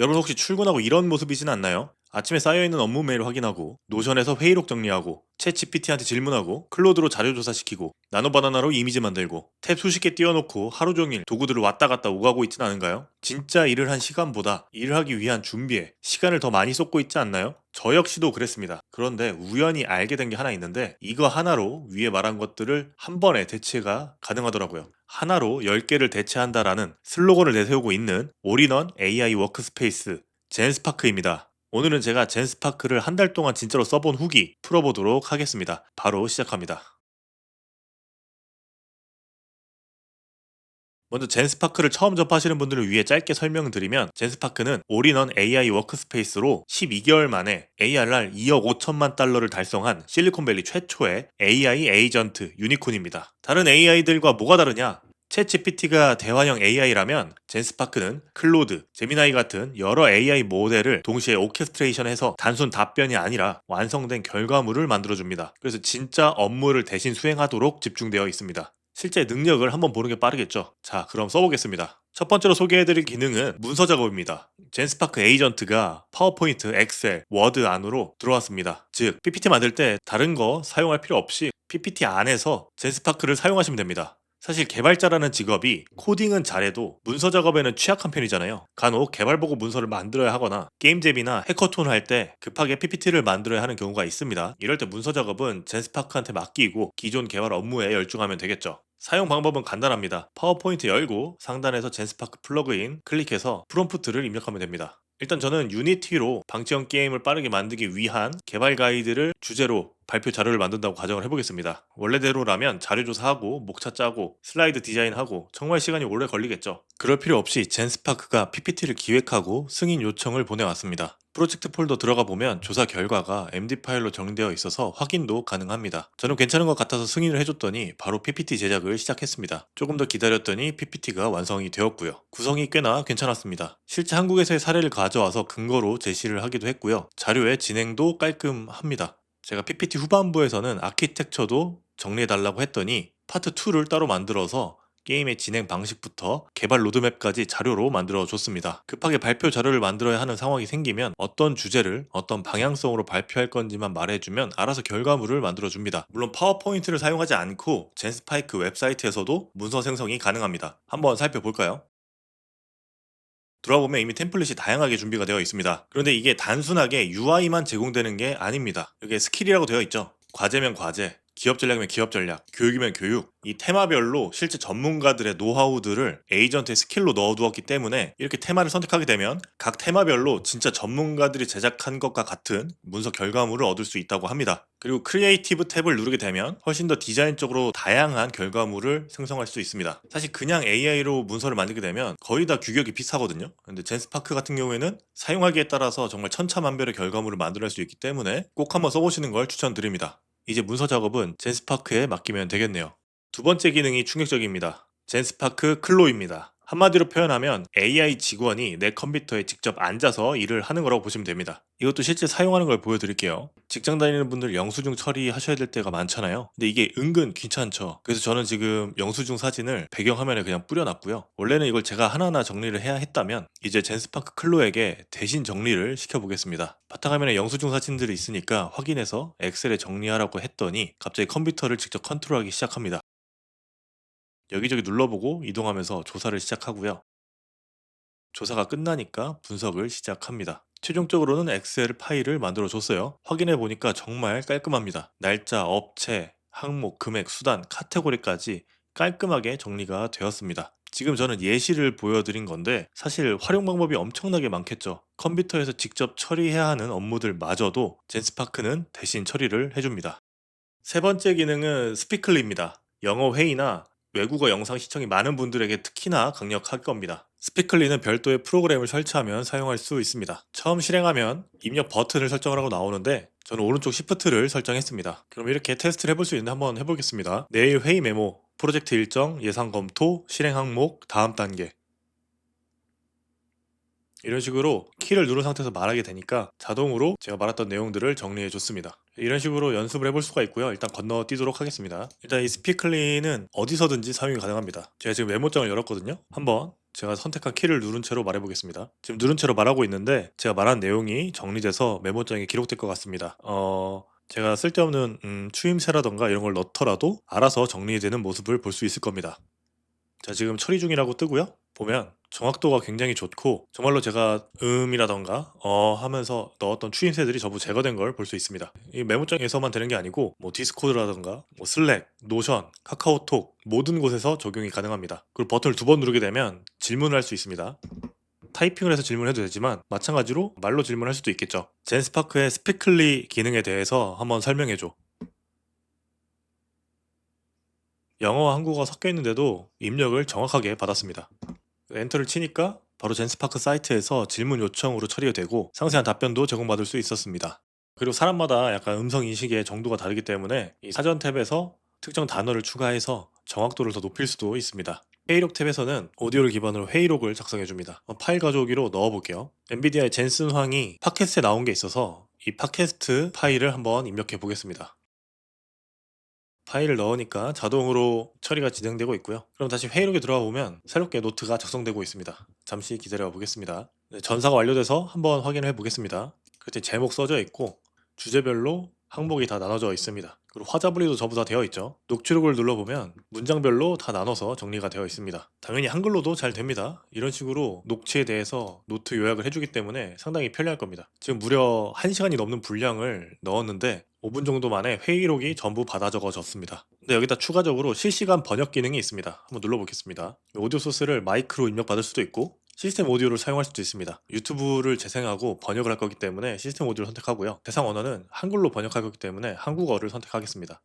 여러분 혹시 출근하고 이런 모습이진 않나요? 아침에 쌓여있는 업무 메일 확인하고, 노션에서 회의록 정리하고, 챗 GPT한테 질문하고, 클로드로 자료 조사시키고, 나노바나나로 이미지 만들고, 탭 수십 개 띄워놓고 하루 종일 도구들을 왔다 갔다 오가고 있진 않은가요? 진짜 일을 한 시간보다 일을 하기 위한 준비에 시간을 더 많이 쏟고 있지 않나요? 저 역시도 그랬습니다. 그런데 우연히 알게 된 게 하나 있는데, 이거 하나로 위에 말한 것들을 한 번에 대체가 가능하더라고요. 하나로 10개를 대체한다라는 슬로건을 내세우고 있는 올인원 AI 워크스페이스 젠스파크입니다. 오늘은 제가 젠스파크를 한 달 동안 진짜로 써본 후기 풀어보도록 하겠습니다. 바로 시작합니다. 먼저 젠스파크를 처음 접하시는 분들을 위해 짧게 설명드리면, 젠스파크는 올인원 AI 워크스페이스로 12개월 만에 ARR 2억 5천만 달러를 달성한 실리콘밸리 최초의 AI 에이전트 유니콘입니다. 다른 AI들과 뭐가 다르냐? 챗 GPT가 대화형 AI라면 젠스파크는 클로드, 제미나이 같은 여러 AI 모델을 동시에 오케스트레이션해서 단순 답변이 아니라 완성된 결과물을 만들어줍니다. 그래서 진짜 업무를 대신 수행하도록 집중되어 있습니다. 실제 능력을 한번 보는 게 빠르겠죠. 자, 그럼 써보겠습니다. 첫 번째로 소개해드릴 기능은 문서 작업입니다. 젠스파크 에이전트가 파워포인트, 엑셀, 워드 안으로 들어왔습니다. 즉, PPT 만들 때 다른 거 사용할 필요 없이 PPT 안에서 젠스파크를 사용하시면 됩니다. 사실 개발자라는 직업이 코딩은 잘해도 문서 작업에는 취약한 편이잖아요. 간혹 개발 보고 문서를 만들어야 하거나 게임잼이나 해커톤 할 때 급하게 PPT를 만들어야 하는 경우가 있습니다. 이럴 때 문서 작업은 젠스파크한테 맡기고 기존 개발 업무에 열중하면 되겠죠. 사용 방법은 간단합니다. 파워포인트 열고 상단에서 젠스파크 플러그인 클릭해서 프롬프트를 입력하면 됩니다. 일단 저는 유니티로 방치형 게임을 빠르게 만들기 위한 개발 가이드를 주제로 발표 자료를 만든다고 가정을 해보겠습니다. 원래대로라면 자료 조사하고 목차 짜고 슬라이드 디자인하고 정말 시간이 오래 걸리겠죠. 그럴 필요 없이 젠스파크가 PPT를 기획하고 승인 요청을 보내왔습니다. 프로젝트 폴더 들어가 보면 조사 결과가 MD 파일로 정리되어 있어서 확인도 가능합니다. 저는 괜찮은 것 같아서 승인을 해줬더니 바로 PPT 제작을 시작했습니다. 조금 더 기다렸더니 PPT가 완성이 되었고요. 구성이 꽤나 괜찮았습니다. 실제 한국에서의 사례를 가져와서 근거로 제시를 하기도 했고요. 자료의 진행도 깔끔합니다. 제가 PPT 후반부에서는 아키텍처도 정리해달라고 했더니 파트 2를 따로 만들어서 게임의 진행 방식부터 개발 로드맵까지 자료로 만들어 줬습니다. 급하게 발표 자료를 만들어야 하는 상황이 생기면 어떤 주제를 어떤 방향성으로 발표할 건지만 말해주면 알아서 결과물을 만들어 줍니다. 물론 파워포인트를 사용하지 않고 젠스파이크 웹사이트에서도 문서 생성이 가능합니다. 한번 살펴볼까요? 들어보면 이미 템플릿이 다양하게 준비가 되어 있습니다. 그런데 이게 단순하게 UI만 제공되는 게 아닙니다. 여기에 스킬이라고 되어 있죠. 과제면 과제, 기업 전략이면 기업 전략, 교육이면 교육, 이 테마별로 실제 전문가들의 노하우들을 에이전트의 스킬로 넣어두었기 때문에 이렇게 테마를 선택하게 되면 각 테마별로 진짜 전문가들이 제작한 것과 같은 문서 결과물을 얻을 수 있다고 합니다. 그리고 크리에이티브 탭을 누르게 되면 훨씬 더 디자인적으로 다양한 결과물을 생성할 수 있습니다. 사실 그냥 AI로 문서를 만들게 되면 거의 다 규격이 비슷하거든요. 근데 젠스파크 같은 경우에는 사용하기에 따라서 정말 천차만별의 결과물을 만들어낼 수 있기 때문에 꼭 한번 써보시는 걸 추천드립니다. 이제 문서 작업은 젠스파크에 맡기면 되겠네요. 두 번째 기능이 충격적입니다. 젠스파크 클로입니다. 한마디로 표현하면 AI 직원이 내 컴퓨터에 직접 앉아서 일을 하는 거라고 보시면 됩니다. 이것도 실제 사용하는 걸 보여드릴게요. 직장 다니는 분들 영수증 처리하셔야 될 때가 많잖아요. 근데 이게 은근 귀찮죠. 그래서 저는 지금 영수증 사진을 배경화면에 그냥 뿌려놨고요. 원래는 이걸 제가 하나하나 정리를 해야 했다면 이제 젠스파크 클로에게 대신 정리를 시켜보겠습니다. 바탕화면에 영수증 사진들이 있으니까 확인해서 엑셀에 정리하라고 했더니 갑자기 컴퓨터를 직접 컨트롤하기 시작합니다. 여기저기 눌러보고 이동하면서 조사를 시작하고요. 조사가 끝나니까 분석을 시작합니다. 최종적으로는 엑셀 파일을 만들어 줬어요. 확인해 보니까 정말 깔끔합니다. 날짜, 업체, 항목, 금액, 수단, 카테고리까지 깔끔하게 정리가 되었습니다. 지금 저는 예시를 보여드린 건데 사실 활용 방법이 엄청나게 많겠죠. 컴퓨터에서 직접 처리해야 하는 업무들마저도 젠스파크는 대신 처리를 해줍니다. 세 번째 기능은 스피클리입니다. 영어 회의나 외국어 영상 시청이 많은 분들에게 특히나 강력할 겁니다. 스피클리는 별도의 프로그램을 설치하면 사용할 수 있습니다. 처음 실행하면 입력 버튼을 설정을 하고 나오는데 저는 오른쪽 시프트를 설정했습니다. 그럼 이렇게 테스트를 해볼 수 있는데 한번 해보겠습니다. 내일 회의 메모, 프로젝트 일정, 예상 검토, 실행 항목, 다음 단계, 이런 식으로 키를 누른 상태에서 말하게 되니까 자동으로 제가 말했던 내용들을 정리해 줬습니다. 이런 식으로 연습을 해볼 수가 있고요. 일단 건너뛰도록 하겠습니다. 일단 이 스피클리는 어디서든지 사용이 가능합니다. 제가 지금 메모장을 열었거든요. 한번 제가 선택한 키를 누른 채로 말해보겠습니다. 지금 누른 채로 말하고 있는데 제가 말한 내용이 정리돼서 메모장에 기록될 것 같습니다. 제가 쓸데없는 추임새라던가 이런 걸 넣더라도 알아서 정리되는 모습을 볼 수 있을 겁니다. 자, 지금 처리 중이라고 뜨고요. 보면 정확도가 굉장히 좋고 정말로 제가 이라던가 하면서 넣었던 추임새들이 전부 제거된 걸 볼 수 있습니다. 이 메모장에서만 되는 게 아니고 뭐 디스코드라던가 뭐 슬랙, 노션, 카카오톡 모든 곳에서 적용이 가능합니다. 그리고 버튼을 두 번 누르게 되면 질문을 할 수 있습니다. 타이핑을 해서 질문해도 되지만 마찬가지로 말로 질문할 수도 있겠죠. 젠스파크의 스피클리 기능에 대해서 한번 설명해줘. 영어와 한국어가 섞여 있는데도 입력을 정확하게 받았습니다. 엔터를 치니까 바로 젠스파크 사이트에서 질문 요청으로 처리가 되고 상세한 답변도 제공받을 수 있었습니다. 그리고 사람마다 약간 음성 인식의 정도가 다르기 때문에 이 사전 탭에서 특정 단어를 추가해서 정확도를 더 높일 수도 있습니다. 회의록 탭에서는 오디오를 기반으로 회의록을 작성해줍니다. 파일 가져오기로 넣어볼게요. 엔비디아의 젠슨 황이 팟캐스트에 나온 게 있어서 이 팟캐스트 파일을 한번 입력해 보겠습니다. 파일을 넣으니까 자동으로 처리가 진행되고 있고요. 그럼 다시 회의록에 들어가 보면 새롭게 노트가 작성되고 있습니다. 잠시 기다려 보겠습니다. 네, 전사가 완료돼서 한번 확인해 보겠습니다. 그때 제목 써져 있고 주제별로 항목이 다 나눠져 있습니다. 그리고 화자 분리도 전부 다 되어 있죠. 녹취록을 눌러보면 문장별로 다 나눠서 정리가 되어 있습니다. 당연히 한글로도 잘 됩니다. 이런 식으로 녹취에 대해서 노트 요약을 해주기 때문에 상당히 편리할 겁니다. 지금 무려 1시간이 넘는 분량을 넣었는데 5분 정도 만에 회의록이 전부 받아 적어졌습니다. 근데 여기다 추가적으로 실시간 번역 기능이 있습니다. 한번 눌러보겠습니다. 오디오 소스를 마이크로 입력받을 수도 있고 시스템 오디오를 사용할 수도 있습니다. 유튜브를 재생하고 번역을 할 거기 때문에 시스템 오디오를 선택하고요. 대상 언어는 한글로 번역할 거기 때문에 한국어를 선택하겠습니다.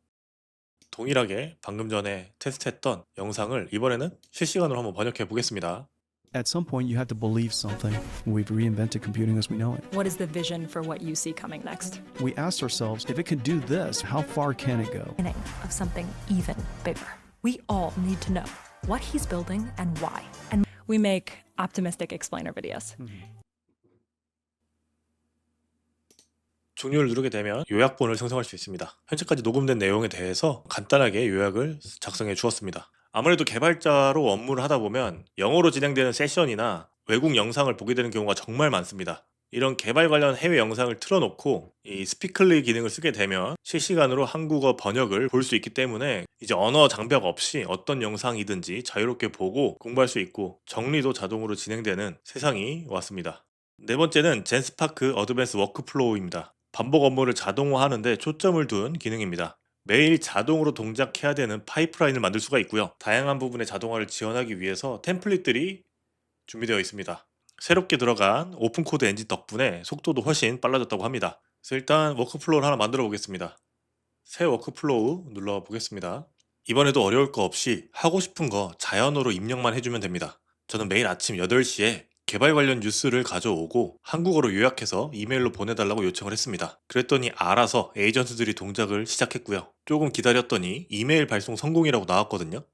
동일하게 방금 전에 테스트했던 영상을 이번에는 실시간으로 한번 번역해 보겠습니다. At some point, you have to believe something. We've reinvented computing as we know it. What is the vision for what you see coming next? We asked ourselves, if it could do this, how far can it go? Beginning of something even bigger. We all need to know what he's building and why. And we make optimistic explainer videos. 종료를 누르게 되면 요약본을 생성할 수 있습니다. 현재까지 녹음된 내용에 대해서 간단하게 요약을 작성해 주었습니다. 아무래도 개발자로 업무를 하다 보면 영어로 진행되는 세션이나 외국 영상을 보게 되는 경우가 정말 많습니다. 이런 개발 관련 해외 영상을 틀어놓고 이 스피클리 기능을 쓰게 되면 실시간으로 한국어 번역을 볼 수 있기 때문에 이제 언어 장벽 없이 어떤 영상이든지 자유롭게 보고 공부할 수 있고 정리도 자동으로 진행되는 세상이 왔습니다. 네 번째는 젠스파크 어드밴스 워크플로우입니다. 반복 업무를 자동화하는데 초점을 둔 기능입니다. 매일 자동으로 동작해야 되는 파이프라인을 만들 수가 있고요. 다양한 부분의 자동화를 지원하기 위해서 템플릿들이 준비되어 있습니다. 새롭게 들어간 오픈코드 엔진 덕분에 속도도 훨씬 빨라졌다고 합니다. 그래서 일단 워크플로우를 하나 만들어 보겠습니다. 새 워크플로우 눌러 보겠습니다. 이번에도 어려울 거 없이 하고 싶은 거 자연어로 입력만 해주면 됩니다. 저는 매일 아침 8시에 개발 관련 뉴스를 가져오고 한국어로 요약해서 이메일로 보내달라고 요청을 했습니다. 그랬더니 알아서 에이전트들이 동작을 시작했고요. 조금 기다렸더니 이메일 발송 성공이라고 나왔거든요.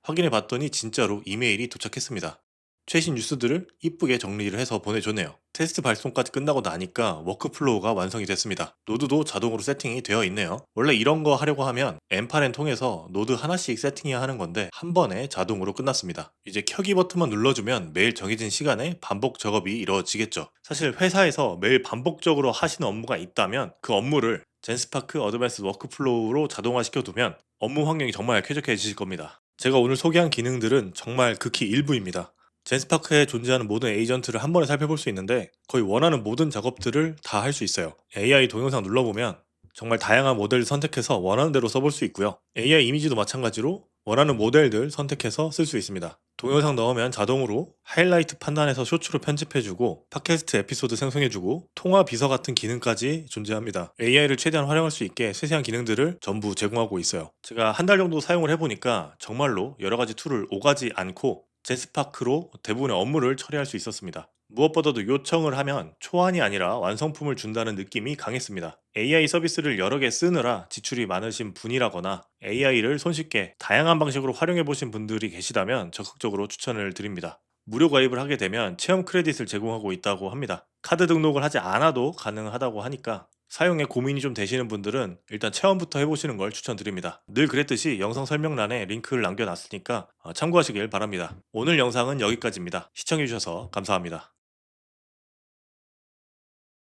확인해 봤더니 진짜로 이메일이 도착했습니다. 최신 뉴스들을 이쁘게 정리를 해서 보내줬네요. 테스트 발송까지 끝나고 나니까 워크플로우가 완성이 됐습니다. 노드도 자동으로 세팅이 되어 있네요. 원래 이런 거 하려고 하면 엠파렌 통해서 노드 하나씩 세팅해야 하는 건데 한 번에 자동으로 끝났습니다. 이제 켜기 버튼만 눌러주면 매일 정해진 시간에 반복 작업이 이루어지겠죠. 사실 회사에서 매일 반복적으로 하시는 업무가 있다면 그 업무를 젠스파크 어드밴스 워크플로우로 자동화시켜두면 업무 환경이 정말 쾌적해지실 겁니다. 제가 오늘 소개한 기능들은 정말 극히 일부입니다. 젠스파크에 존재하는 모든 에이전트를 한 번에 살펴볼 수 있는데 거의 원하는 모든 작업들을 다 할 수 있어요. AI 동영상 눌러보면 정말 다양한 모델을 선택해서 원하는 대로 써볼 수 있고요. AI 이미지도 마찬가지로 원하는 모델들 선택해서 쓸 수 있습니다. 동영상 넣으면 자동으로 하이라이트 판단해서 쇼츠로 편집해주고 팟캐스트 에피소드 생성해주고 통화 비서 같은 기능까지 존재합니다. AI를 최대한 활용할 수 있게 세세한 기능들을 전부 제공하고 있어요. 제가 한 달 정도 사용을 해보니까 정말로 여러가지 툴을 오가지 않고 젠스파크로 대부분의 업무를 처리할 수 있었습니다. 무엇보다도 요청을 하면 초안이 아니라 완성품을 준다는 느낌이 강했습니다. AI 서비스를 여러 개 쓰느라 지출이 많으신 분이라거나 AI를 손쉽게 다양한 방식으로 활용해 보신 분들이 계시다면 적극적으로 추천을 드립니다. 무료 가입을 하게 되면 체험 크레딧을 제공하고 있다고 합니다. 카드 등록을 하지 않아도 가능하다고 하니까 사용에 고민이 좀 되시는 분들은 일단 체험부터 해보시는 걸 추천드립니다. 늘 그랬듯이 영상 설명란에 링크를 남겨놨으니까 참고하시길 바랍니다. 오늘 영상은 여기까지입니다. 시청해주셔서 감사합니다.